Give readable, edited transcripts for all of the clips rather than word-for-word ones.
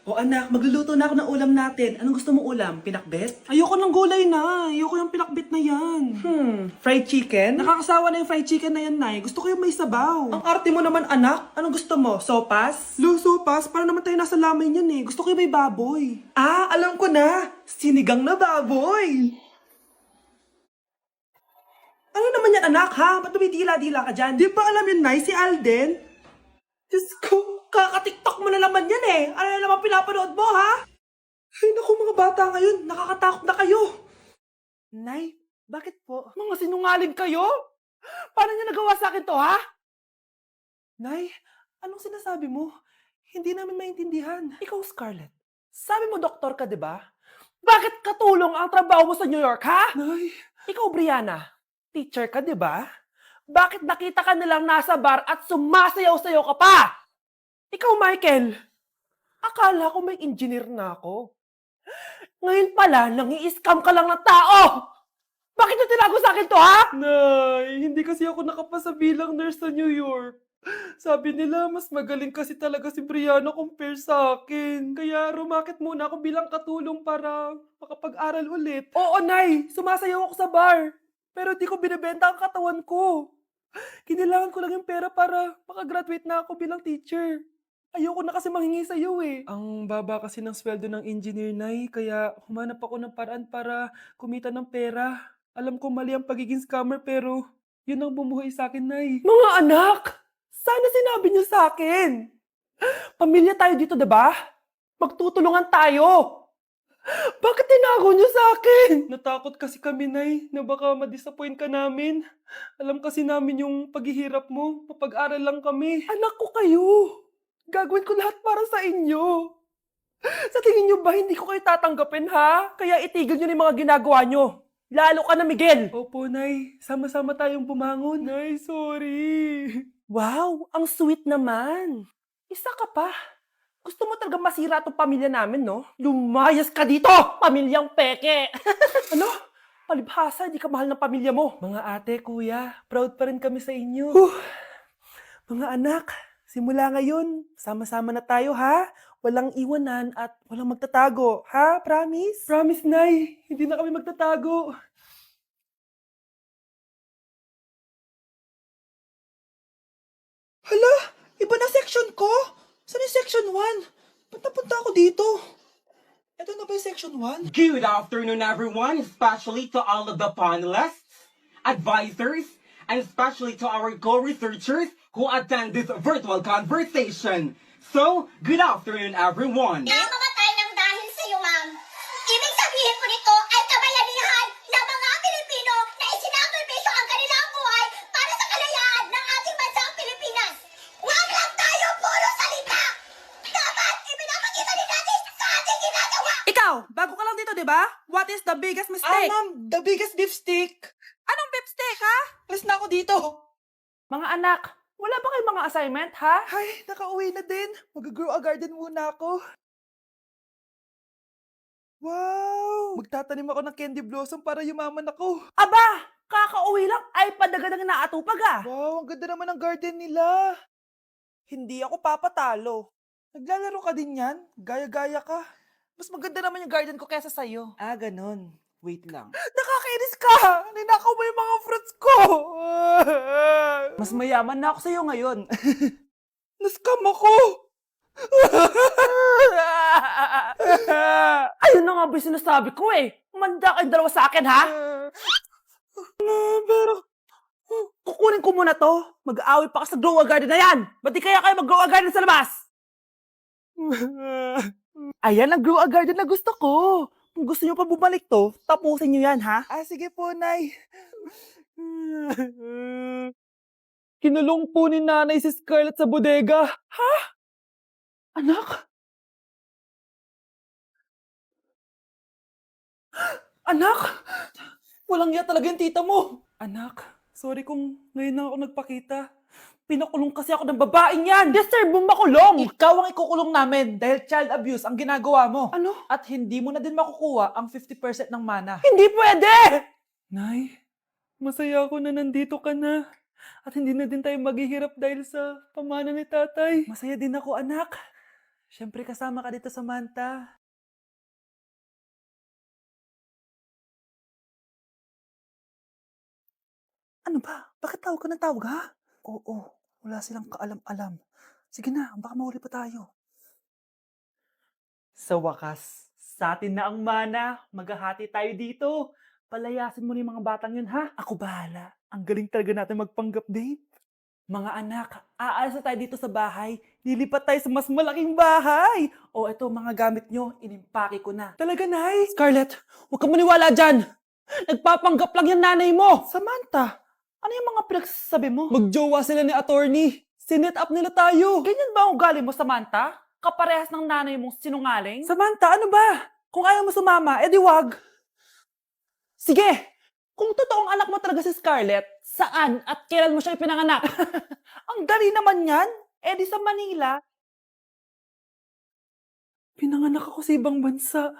O anak, magluluto na ako ng ulam natin. Anong gusto mo ulam? Pinakbet? Ayoko ng gulay na. Ayoko yung pinakbit na yan. Fried chicken? Nakakasawa na yung fried chicken na yan, Nay. Gusto ko yung may sabaw. Ang arte mo naman anak. Anong gusto mo? Sopas? Luso, pas. Para naman tayo nasa lamay yan eh. Gusto ko yung may baboy. Ah, alam ko na. Sinigang na baboy. Ano naman yan anak ha? Ba't dumidila-dila ka dyan? Di ba alam yun, Nay? Si Alden? Diyos ko, kaka-tiktok mo na naman yan eh. Ano na naman pinapanood mo ha? Ay, naku mga bata ngayon. Nakakatakot na kayo. Nay, bakit po? Mga sinungaling kayo? Paano niya nagawa sa akin to, ha? Nay, anong sinasabi mo? Hindi namin maintindihan. Ikaw, Scarlett. Sabi mo doktor ka, di ba? Bakit katulong ang trabaho mo sa New York, ha? Nay. Ikaw, Brianna. Teacher ka, di ba? Bakit nakita ka nilang nasa bar at sumasayaw-sayaw ka pa? Ikaw, Michael. Akala ko may engineer na ako. Ngayon pala, nangi-scam ka lang ng tao! Bakit niyo tinago sa akin to, ha? Nay, hindi kasi ako nakapasa bilang nurse sa New York. Sabi nila, mas magaling kasi talaga si Brianna compare sa akin. Kaya rumakit muna ako bilang katulong para makapag-aral ulit. Oo, Nay. Sumasayaw ako sa bar. Pero di ko binibenta ang katawan ko. Kailangan ko lang yung pera para makagraduate na ako bilang teacher. Ayoko na kasi manghingi sa iyo eh. Ang baba kasi ng sweldo ng engineer, Nay, kaya humanap ako ng paraan para kumita ng pera. Alam ko mali ang pagiging scammer pero yun ang bumuhay sa akin, Nay. Mga anak! Sana sinabi niyo sa akin. Pamilya tayo dito, 'di ba? Magtutulungan tayo. Bakit tinago niyo sa akin? Natakot kasi kami, Nay, na baka ma-disappoint ka namin. Alam kasi namin yung paghihirap mo. Mapag-aral lang kami. Anak ko kayo. Gagawin ko lahat para sa inyo. Sa tingin niyo ba hindi ko kayo tatanggapin, ha? Kaya itigil niyo na yung mga ginagawa niyo. Lalo ka na, Miguel. Opo, Nay. Sama-sama tayong bumangon. Nay, sorry. Wow, ang sweet naman. Isa ka pa. Gusto mo talaga masira itong pamilya namin, no? Lumayas ka dito, pamilyang peke! Ano? Palibhasa, di ka mahal ng pamilya mo. Mga ate, kuya, proud pa rin kami sa inyo. Mga anak, simula ngayon, sama-sama na tayo, ha? Walang iwanan at walang magtatago, ha? Promise? Promise, Nay. Hindi na kami magtatago. Hala, iba na section ko? Saan yung section 1? Ba't napunta ako dito? Ito na ba yung section 1? Good afternoon, everyone, especially to all of the panelists, advisors, and especially to our co-researchers who attend this virtual conversation. So, good afternoon, everyone. Namamatay ng dahil sa iyo, ma'am. Ibig sabihin po nito ay kabayanihan ng mga Pilipino na isinakripisyo ang kanilang buhay para sa kalayaan ng ating bansang Pilipinas. Huwag lang tayo puro salita! Dapat ipinapakita din natin sa ating ginagawa! Ikaw, bago ka lang dito, di ba? What is the biggest mistake? Ma'am, the biggest beef stick. Anong beef steak, ha? Alis na ako dito. Mga anak, wala ba kayong mga assignment, ha? Ay, nakauwi na din. Mag-grow a garden muna ako. Wow! Magtatanim ako ng candy blossom para yumaman ako. Aba, kakauwi lang ay padaga ng inaatupag, ah. Wow, ang ganda naman ng garden nila. Hindi ako papatalo. Naglalaro ka din yan? Gaya-gaya ka. Mas maganda naman yung garden ko kaysa sa'yo. Ah, ganun. Wait lang. Nakakainis ka! Ninakaw mo yung mga fruits ko! Mas mayaman na ako sa'yo ngayon. Nascam ako! Ayun na nga ba yung sinasabi ko eh. Manda kayong dalawa sa akin, ha? Pero, kukunin ko muna to. Mag-aaway pa ka sa grow a garden na yan. Ba't di kaya kayo mag-grow a garden sa labas? Ayan ang grow a garden na gusto ko. Kung gusto nyo pa bumalik to, tapusin nyo yan, ha? Ah, sige po, Nay. Kinulong po ni nanay si Scarlett sa bodega. Ha? Anak? Anak? Walang iya talaga yung tita mo. Anak, sorry kung ngayon na ako nagpakita. Pinakulong kasi ako ng babaeng yan. Deserve mong makulong. Ikaw ang ikukulong namin dahil child abuse ang ginagawa mo. Ano? At hindi mo na din makukuha ang 50% ng mana. Hindi pwede! Nay, masaya ako na nandito ka na. At hindi na din tayo maghihirap dahil sa pamana ni tatay. Masaya din ako, anak. Siyempre kasama ka dito, Samantha. Ano ba? Bakit tawag ka ng tawag, ha? Oo, wala silang kaalam-alam. Sige na, baka mahuli pa tayo. Sa wakas, sa atin na ang mana. Maghahati tayo dito. Palayasin mo na yung mga batang yun, ha? Ako bahala. Ang galing talaga natin magpanggap date. Mga anak, aalis na tayo dito sa bahay. Lilipat tayo sa mas malaking bahay. O eto, mga gamit nyo, inimpake ko na. Talaga, Nay? Scarlett, huwag ka maniwala dyan. Nagpapanggap lang yung nanay mo. Samantha, ano yung mga pinagsasabi mo? Magjowa sila ni attorney. Sinet up nila tayo. Ganyan ba ang ugali mo, Samantha? Kaparehas ng nanay mong sinungaling? Samantha, ano ba? Kung ayaw mo sumama, edi wag. Sige! Kung totoong anak mo talaga si Scarlett, saan at kailan mo siya ipinanganak? Ang dali naman yan. Edi sa Manila. Pinanganak ako sa ibang bansa.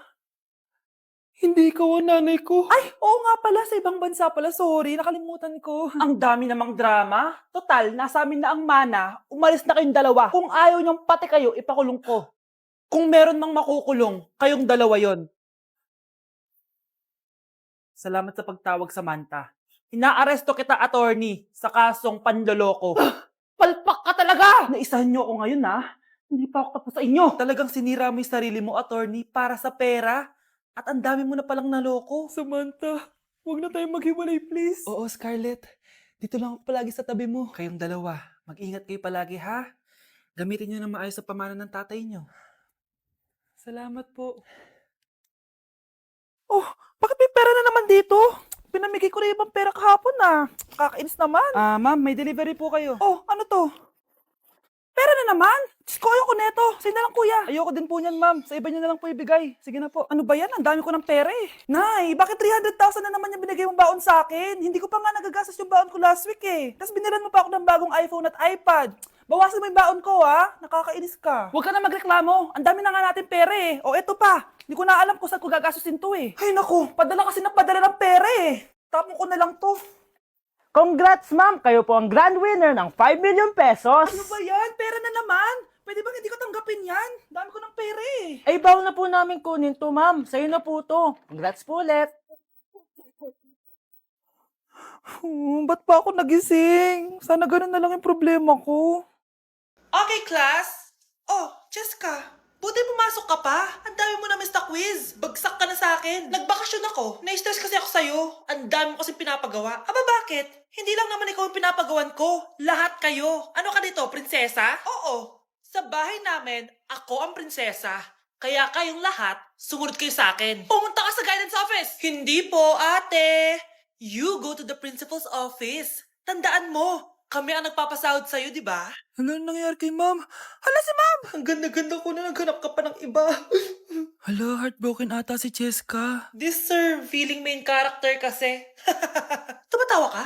Hindi ikaw ang nanay ko. Ay, oo nga pala, sa ibang bansa pala. Sorry, nakalimutan ko. Ang dami namang drama. Total, nasa amin na ang mana. Umalis na kayong dalawa. Kung ayaw niyong pati kayo, ipakulong ko. Kung meron mang makukulong, kayong dalawa yon. Salamat sa pagtawag, Samantha. Inaaresto kita, attorney, sa kasong panloloko. Palpak ka talaga! Naisahan niyo ako ngayon, ha? Hindi pa ako tapos sa inyo. Talagang sinira mo yung sarili mo, attorney, para sa pera. At ang dami mo na palang naloko. Samantha, huwag na tayong maghiwalay, please. Oo, Scarlett. Dito lang ako palagi sa tabi mo. Kayong dalawa, mag-ingat kayo palagi, ha? Gamitin niyo na maayos sa pamana ng tatay niyo. Salamat po. Oh, bakit may pera na naman dito? Pinamigay ko na ibang pera kahapon, Kakainis naman. Ma'am, may delivery po kayo. Oh, ano to? Pera na naman? Diyos ko, ayoko neto. Sa'yo na lang, kuya. Ayoko din po niyan, ma'am. Sa iba niyo na lang po ibigay. Sige na po. Ano ba yan? Ang dami ko ng pera eh. Nay, bakit 300,000 na naman yung binigay mong baon sa akin? Hindi ko pa nga nagagastos yung baon ko last week eh. Tapos binilan mo pa ako ng bagong iPhone at iPad. Bawasan mo yung baon ko, ha? Nakakainis ka. Huwag ka na magreklamo. Ang dami na nga natin pera eh. O eto pa. Hindi ko na alam kung saan ko gagastusin to eh. Ay naku, padala kasi ng padala ng pera eh. Tapon ko na lang to. Congrats, ma'am! Kayo po ang grand winner ng 5 million pesos! Ano ba yan? Pera na naman. Pwede ba hindi ko tanggapin yan? Dami ko ng pera eh. Ay, bawal na po namin kunin to, ma'am. Sa'yo na po to. Congrats po ulit. Ba't pa ako nagising? Sana ganun na lang yung problema ko. Okay, class. Oh, Jessica. Buti pumasok ka pa. Ang dami mo na miss na quiz. Bagsak ka na sa akin. Nagbakasyon ako. Na-stress kasi ako sa'yo. Ang dami mo kasi pinapagawa. Aba, bakit? Hindi lang naman ikaw ang pinapagawan ko. Lahat kayo. Ano ka dito, prinsesa? Oo. Sa bahay namin, ako ang prinsesa. Kaya kayong lahat, sumunod kayo sa akin. Pumunta ka sa guidance office. Hindi po, ate. You go to the principal's office. Tandaan mo, kami ang nagpapasahod sa'yo, di ba? Ano nangyayari kay ma'am? Hala si ma'am! Ang ganda-ganda ko na naghanap ka pa ng iba. Hala, heartbroken ata si Cheska. This sir, feeling main character kasi. Tumatawa ka?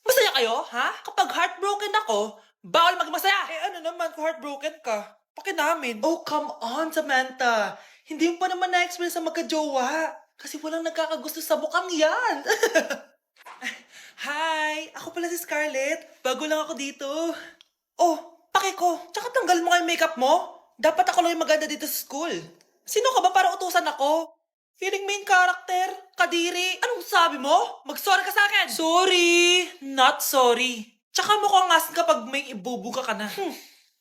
Masaya kayo, ha? Kapag heartbroken ako, bawal magmasaya. Eh ano naman kung heartbroken ka? Pakinamin. Oh, come on, Samantha. Hindi mo pa naman na-experience sa magka-jowa. Kasi walang nagkakagusto sa mukhang yan. Hi! Ako pala si Scarlett. Bago lang ako dito. Oh, pake ko. Tsaka tanggal mo nga yung makeup mo. Dapat ako lang yung maganda dito sa school. Sino ka ba para utusan ako? Feeling main character? Kadiri? Anong sabi mo? Mag-sorry ka sa akin! Sorry! Not sorry. Tsaka mukhang asin kapag may ibubuga ka na.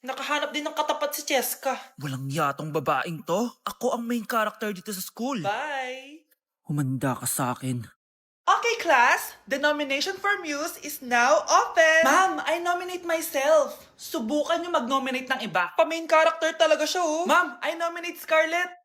Nakahanap din ng katapat si Cheska. Walang yatong babaeng to. Ako ang main character dito sa school. Bye! Humanda ka sa akin. Okay, class. The nomination for Muse is now open. Ma'am, I nominate myself. Subukan niyo mag-nominate ng iba. Pa-main character talaga siya, oh. Ma'am, I nominate Scarlett.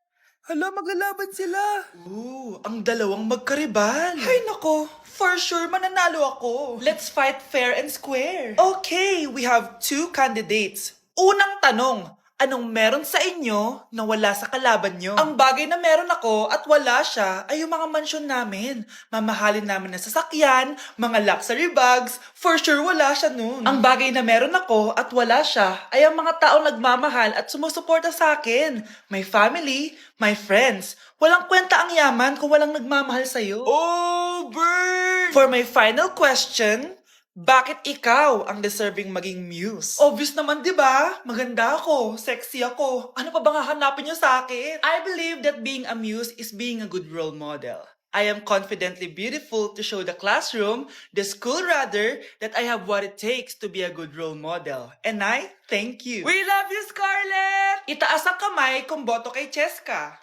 Hala, maglalaban sila. Ooh, ang dalawang magkaribal. Ay, nako. For sure, mananalo ako. Let's fight fair and square. Okay, we have 2 candidates. Unang tanong, anong meron sa inyo na wala sa kalaban nyo? Ang bagay na meron ako at wala siya ay yung mga mansyon namin. Mamahalin namin na sasakyan, mga luxury bags. For sure, wala siya nun. Ang bagay na meron ako at wala siya ay ang mga taong nagmamahal at sumusuporta sa akin. My family, my friends. Walang kwenta ang yaman kung walang nagmamahal sa'yo. Oh, burn! For my final question, Bakit ikaw ang deserving maging muse? Obvious naman, di ba? Maganda ako, sexy ako. Ano pa bang hahanapin niyo sa akin? I believe that being a muse is being a good role model. I am confidently beautiful to show the classroom, the school rather, that I have what it takes to be a good role model. And I thank you. We love you, Scarlett! Itaas ang kamay kung boto kay Cheska.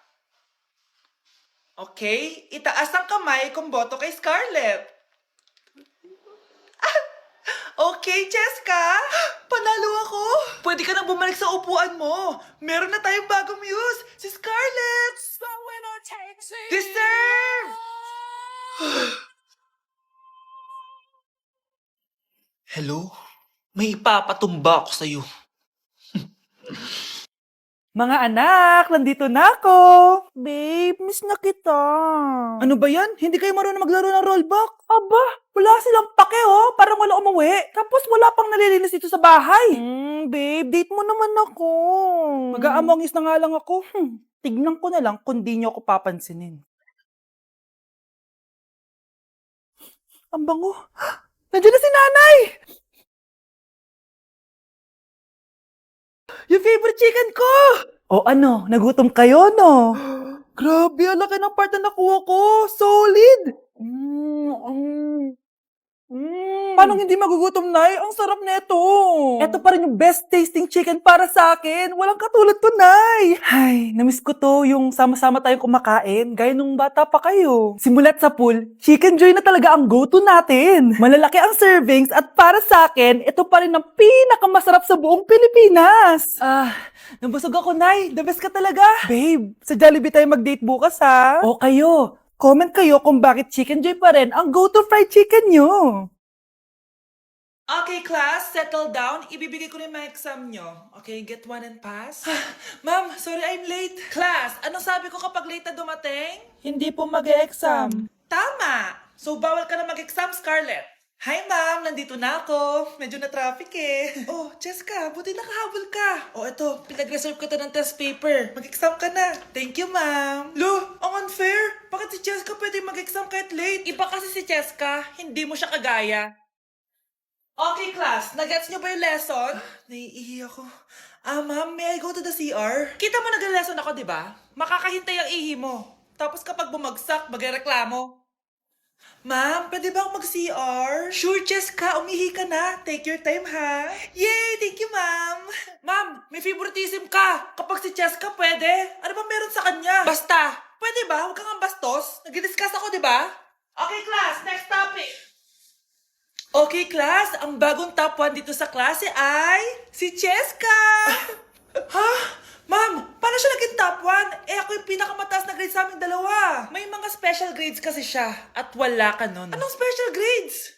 Okay? Itaas ang kamay kung boto kay Scarlett. Okay, Cheska! Panalo ako! Pwede ka nang bumalik sa upuan mo. Meron na tayong bagong muse, si Scarlett! Deserve! Hello? May ipapatumba ako sa'yo. Mga anak, nandito na ako. Babe, miss na kita. Ano ba yan? Hindi kayo marunong maglaro ng rollback? Aba, wala silang pake oh. Parang wala umuwi. Tapos wala pang nalilinis dito sa bahay. Babe, date mo naman ako. Mag-aamongis na nga lang ako. Tignan ko na lang kung di niyo ako papansinin. Ang bango. Nandiyan na si nanay! Yung favorite chicken ko! O ano, nagutom kayo, no? Grabe, ang laki ng part na nakuha ko. Solid! Paano hindi magugutom, Nay? Ang sarap nito. Ito pa rin yung best tasting chicken para sa akin. Walang katulad to, Nay. Ay, namiss ko to yung sama-sama tayong kumakain, gaya nung bata pa kayo. Simulat sa pool, Chicken Joy na talaga ang go-to natin. Malalaki ang servings at para sa akin, ito pa rin ang pinakamasarap sa buong Pilipinas. Nabusog ako, Nay. The best ka talaga. Babe, sa Jollibee tayo mag-date bukas, ha? O kayo. Comment kayo kung bakit Chicken Joy pa rin ang go-to fried chicken nyo. Okay, class, settle down. Ibibigay ko na yung mga exam nyo. Okay, get one and pass. Ma'am, sorry I'm late. Class, anong sabi ko kapag late na dumating? Hindi po mag-e-exam. Tama! So, bawal ka na mag-exam, Scarlett. Hi, ma'am! Nandito na ako. Medyo na-traffic eh. Oh, Cheska, buti nakahabol ka. Oh, eto, pinag-reserve ka ng test paper. Mag-exam ka na. Thank you, ma'am. Lo, ang unfair. Bakit si Cheska pwede mag-exam kahit late? Iba kasi si Cheska, hindi mo siya kagaya. Okay, class. Nagets niyo ba yung lesson? Naiihi ako. Ma'am, may I go to the CR? Kita mo nag-lesson ako, di ba? Makakahintay ang ihi mo. Tapos kapag bumagsak, magreklamo. Ma'am, pwede ba akong mag-CR? Sure, Cheska. Umihi ka na. Take your time, ha? Yay! Thank you, ma'am. Ma'am, may favoritism ka. Kapag si Cheska, pwede. Ano ba meron sa kanya? Basta. Pwede ba? Huwag kang ang bastos. Nag-discuss ako, di ba? Okay, class. Next topic. Okay, class. Ang bagong top 1 dito sa klase ay si Cheska. Ha? Ma'am, paano siya naging top 1? Eh, ako yung pinakamataas na grade sa aming dalawa. May mga special grades kasi siya at wala ka nun. Anong special grades?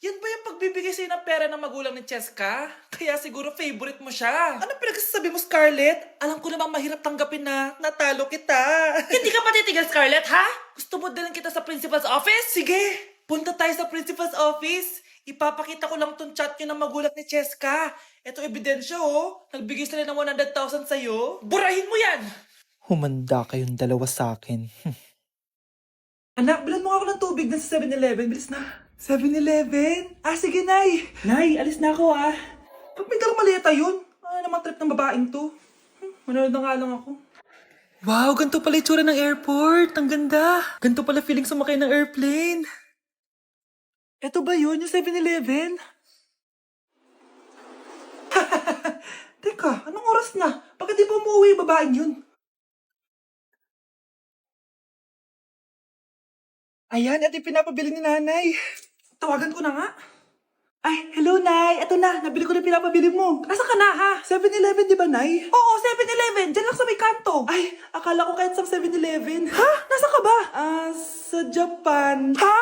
Yan ba yung pagbibigay sa'yo ng pera ng magulang ni Cheska? Kaya siguro favorite mo siya. Ano pinagsasabi mo, Scarlett? Alam ko namang mahirap tanggapin na natalo kita. Hindi ka patitigil, Scarlett, ha? Gusto mo dalhin kita sa principal's office? Sige, punta tayo sa principal's office. Ipapakita ko lang tong chat nyo ng magulang ni Cheska. Ito ebidensya, oh. Nagbigay sila ng 100,000 sa'yo. Burahin mo yan! Humanda kayong dalawa sa akin. Anak, bilan mo nga ako ng tubig na sa 7-Eleven. Bilis na. 7-Eleven? Sige, Nay. Nay, alis na ako, Pag may dalang maleta yun. Ano naman trip ng babaeng to? Manonood na nga lang ako. Wow, ganito pala itsura ng airport. Ang ganda. Ganito pala feeling sumakay ng airplane. Eto ba yun, yung 7-Eleven? Teka, anong oras na? Bakit di pa umuwi yung babaeng yun? Ayan, ito yung pinapabili ni nanay. Tawagan ko na nga. Ay, hello, Nay. Eto na, nabili ko na yung pinapabili mo. Nasa ka na, ha? 7-Eleven, di ba, Nay? Oo, 7-Eleven. Diyan lang sa may kanto. Ay, akala ko kahit sa 7-Eleven. Ha? Nasa ka ba? Sa Japan. Ha?